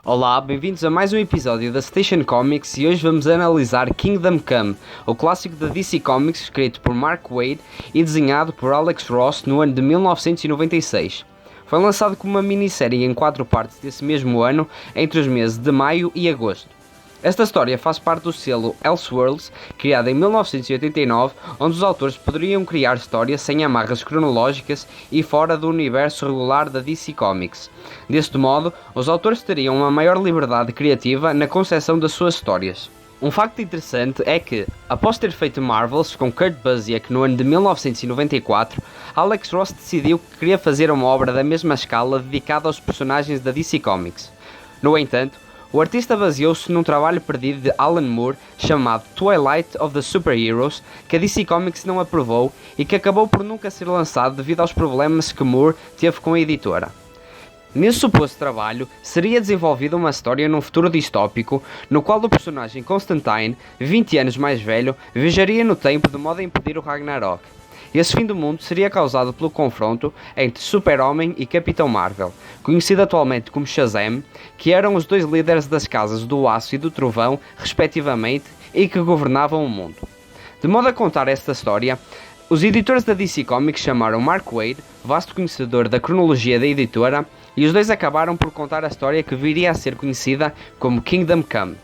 Olá, bem-vindos a mais um episódio da Station Comics e hoje vamos analisar Kingdom Come, o clássico da DC Comics escrito por Mark Waid e desenhado por Alex Ross no ano de 1996. Foi lançado como uma minissérie em 4 partes desse mesmo ano, entre os meses de maio e agosto. Esta história faz parte do selo Elseworlds, criado em 1989, onde os autores poderiam criar histórias sem amarras cronológicas e fora do universo regular da DC Comics. Deste modo, os autores teriam uma maior liberdade criativa na concepção das suas histórias. Um facto interessante é que, após ter feito Marvels com Kurt Busiek no ano de 1994, Alex Ross decidiu que queria fazer uma obra da mesma escala dedicada aos personagens da DC Comics. No entanto, o artista baseou-se num trabalho perdido de Alan Moore chamado Twilight of the Superheroes, que a DC Comics não aprovou e que acabou por nunca ser lançado devido aos problemas que Moore teve com a editora. Nesse suposto trabalho, seria desenvolvida uma história num futuro distópico, no qual o personagem Constantine, 20 anos mais velho, viajaria no tempo de modo a impedir o Ragnarok. Esse fim do mundo seria causado pelo confronto entre Super-Homem e Capitão Marvel, conhecido atualmente como Shazam, que eram os dois líderes das casas do Aço e do Trovão, respectivamente, e que governavam o mundo. De modo a contar esta história, os editores da DC Comics chamaram Mark Waid, vasto conhecedor da cronologia da editora, e os dois acabaram por contar a história que viria a ser conhecida como Kingdom Come.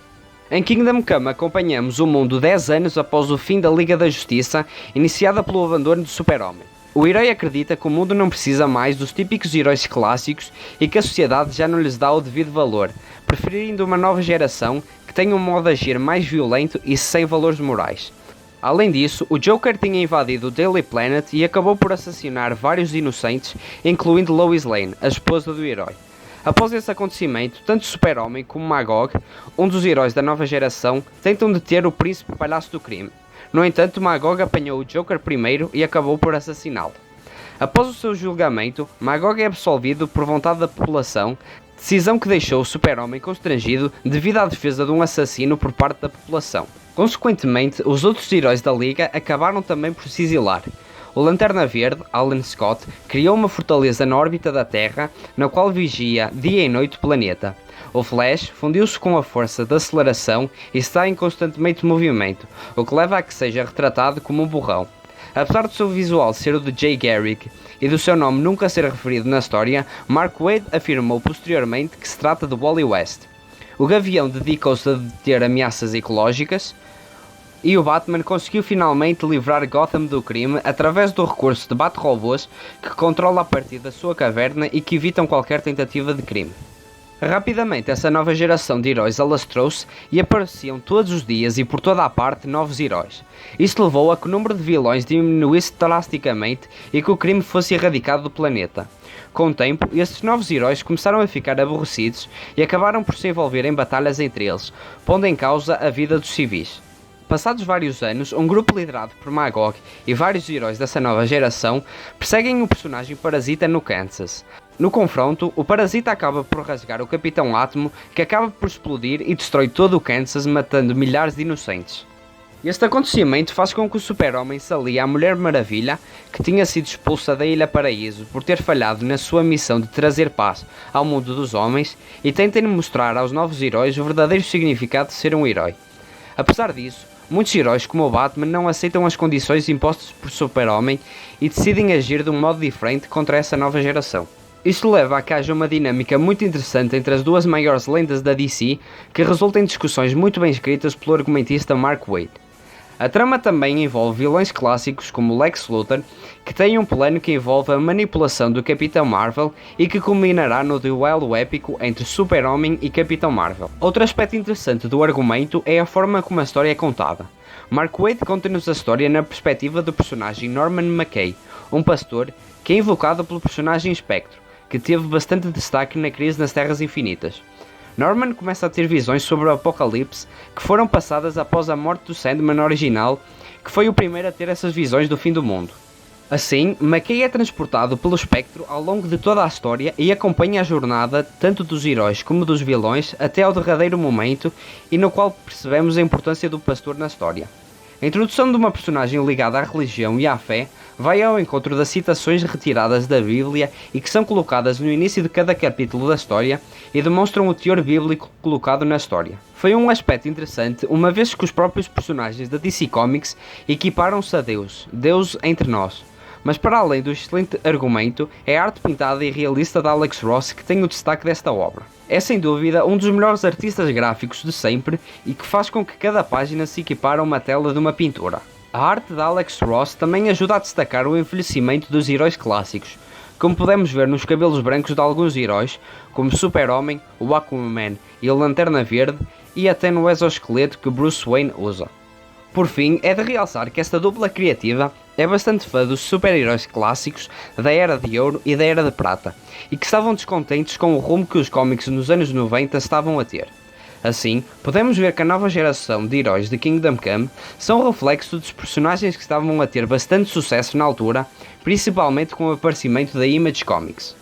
Em Kingdom Come acompanhamos o mundo 10 anos após o fim da Liga da Justiça, iniciada pelo abandono do Super-Homem. O herói acredita que o mundo não precisa mais dos típicos heróis clássicos e que a sociedade já não lhes dá o devido valor, preferindo uma nova geração que tenha um modo de agir mais violento e sem valores morais. Além disso, o Joker tinha invadido o Daily Planet e acabou por assassinar vários inocentes, incluindo Lois Lane, a esposa do herói. Após esse acontecimento, tanto Super-Homem como Magog, um dos heróis da nova geração, tentam deter o príncipe palhaço do crime. No entanto, Magog apanhou o Joker primeiro e acabou por assassiná-lo. Após o seu julgamento, Magog é absolvido por vontade da população, decisão que deixou o Super-Homem constrangido devido à defesa de um assassino por parte da população. Consequentemente, os outros heróis da Liga acabaram também por se exilar. O Lanterna Verde, Alan Scott, criou uma fortaleza na órbita da Terra, na qual vigia dia e noite o planeta. O Flash fundiu-se com a força da aceleração e está em constantemente movimento, o que leva a que seja retratado como um burrão. Apesar do seu visual ser o de Jay Garrick e do seu nome nunca ser referido na história, Mark Waid afirmou posteriormente que se trata de Wally West. O Gavião dedicou-se a deter ameaças ecológicas, e o Batman conseguiu finalmente livrar Gotham do crime através do recurso de Bat-Robôs que controla a partir da sua caverna e que evitam qualquer tentativa de crime. Rapidamente essa nova geração de heróis alastrou-se e apareciam todos os dias e por toda a parte novos heróis. Isso levou a que o número de vilões diminuísse drasticamente e que o crime fosse erradicado do planeta. Com o tempo, estes novos heróis começaram a ficar aborrecidos e acabaram por se envolver em batalhas entre eles, pondo em causa a vida dos civis. Passados vários anos, um grupo liderado por Magog e vários heróis dessa nova geração perseguem o personagem Parasita no Kansas. No confronto, o Parasita acaba por rasgar o Capitão Átomo, que acaba por explodir e destrói todo o Kansas, matando milhares de inocentes. Este acontecimento faz com que o Super-Homem se alie à Mulher Maravilha, que tinha sido expulsa da Ilha Paraíso por ter falhado na sua missão de trazer paz ao mundo dos homens, e tentem mostrar aos novos heróis o verdadeiro significado de ser um herói. Apesar disso, muitos heróis como o Batman não aceitam as condições impostas por Super-Homem e decidem agir de um modo diferente contra essa nova geração. Isto leva a que haja uma dinâmica muito interessante entre as duas maiores lendas da DC, que resulta em discussões muito bem escritas pelo argumentista Mark Waid. A trama também envolve vilões clássicos como Lex Luthor, que tem um plano que envolve a manipulação do Capitão Marvel e que culminará no duelo épico entre Super-Homem e Capitão Marvel. Outro aspecto interessante do argumento é a forma como a história é contada. Mark Waid conta-nos a história na perspectiva do personagem Norman McKay, um pastor que é invocado pelo personagem Spectro, que teve bastante destaque na crise nas Terras Infinitas. Norman começa a ter visões sobre o Apocalipse que foram passadas após a morte do Sandman original, que foi o primeiro a ter essas visões do fim do mundo. Assim, McKay é transportado pelo espectro ao longo de toda a história e acompanha a jornada tanto dos heróis como dos vilões até ao derradeiro momento e no qual percebemos a importância do pastor na história. A introdução de uma personagem ligada à religião e à fé vai ao encontro das citações retiradas da Bíblia e que são colocadas no início de cada capítulo da história e demonstram o teor bíblico colocado na história. Foi um aspecto interessante, uma vez que os próprios personagens da DC Comics equiparam-se a Deus, Deus entre nós. Mas para além do excelente argumento, é a arte pintada e realista de Alex Ross que tem o destaque desta obra. É sem dúvida um dos melhores artistas gráficos de sempre e que faz com que cada página se equipare a uma tela de uma pintura. A arte de Alex Ross também ajuda a destacar o envelhecimento dos heróis clássicos, como podemos ver nos cabelos brancos de alguns heróis, como Super-Homem, o Aquaman e a Lanterna Verde, e até no exoesqueleto que Bruce Wayne usa. Por fim, é de realçar que esta dupla criativa é bastante fã dos super-heróis clássicos da Era de Ouro e da Era de Prata, e que estavam descontentes com o rumo que os cómics nos anos 90 estavam a ter. Assim, podemos ver que a nova geração de heróis de Kingdom Come são reflexo dos personagens que estavam a ter bastante sucesso na altura, principalmente com o aparecimento da Image Comics.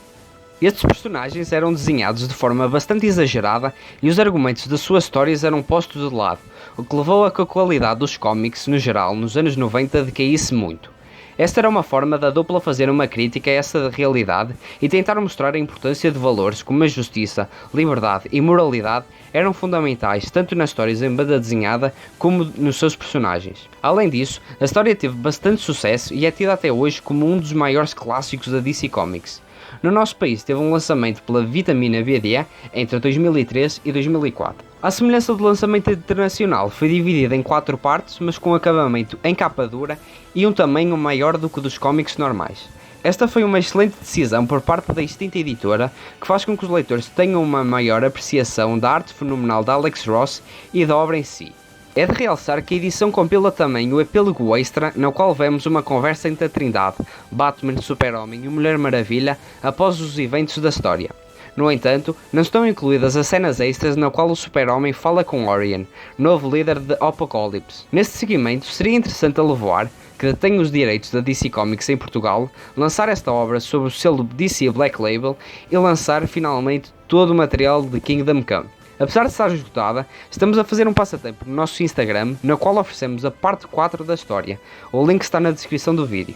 Estes personagens eram desenhados de forma bastante exagerada e os argumentos das suas histórias eram postos de lado, o que levou a que a qualidade dos cómics, no geral, nos anos 90 decaísse muito. Esta era uma forma da dupla fazer uma crítica a essa realidade e tentar mostrar a importância de valores como a justiça, liberdade e moralidade eram fundamentais tanto nas histórias em banda desenhada como nos seus personagens. Além disso, a história teve bastante sucesso e é tida até hoje como um dos maiores clássicos da DC Comics. No nosso país teve um lançamento pela Vitamina BD entre 2003 e 2004. A semelhança do lançamento internacional foi dividida em 4 partes, mas com acabamento em capa dura e um tamanho maior do que o dos cómics normais. Esta foi uma excelente decisão por parte da extinta editora, que faz com que os leitores tenham uma maior apreciação da arte fenomenal de Alex Ross e da obra em si. É de realçar que a edição compila também o epílogo extra, no qual vemos uma conversa entre a Trindade, Batman, Super-Homem e Mulher Maravilha após os eventos da história. No entanto, não estão incluídas as cenas extras na qual o Super-Homem fala com Orion, novo líder de Apokolips. Neste segmento, seria interessante alevoar, que detém os direitos da DC Comics em Portugal, lançar esta obra sob o selo DC Black Label e lançar finalmente todo o material de Kingdom Come. Apesar de estar esgotada, estamos a fazer um passatempo no nosso Instagram, na qual oferecemos a parte 4 da história. O link está na descrição do vídeo.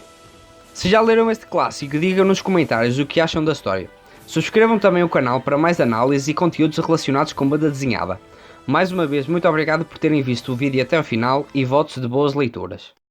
Se já leram este clássico, digam nos comentários o que acham da história. Subscrevam também o canal para mais análises e conteúdos relacionados com banda desenhada. Mais uma vez, muito obrigado por terem visto o vídeo até ao final e votos de boas leituras.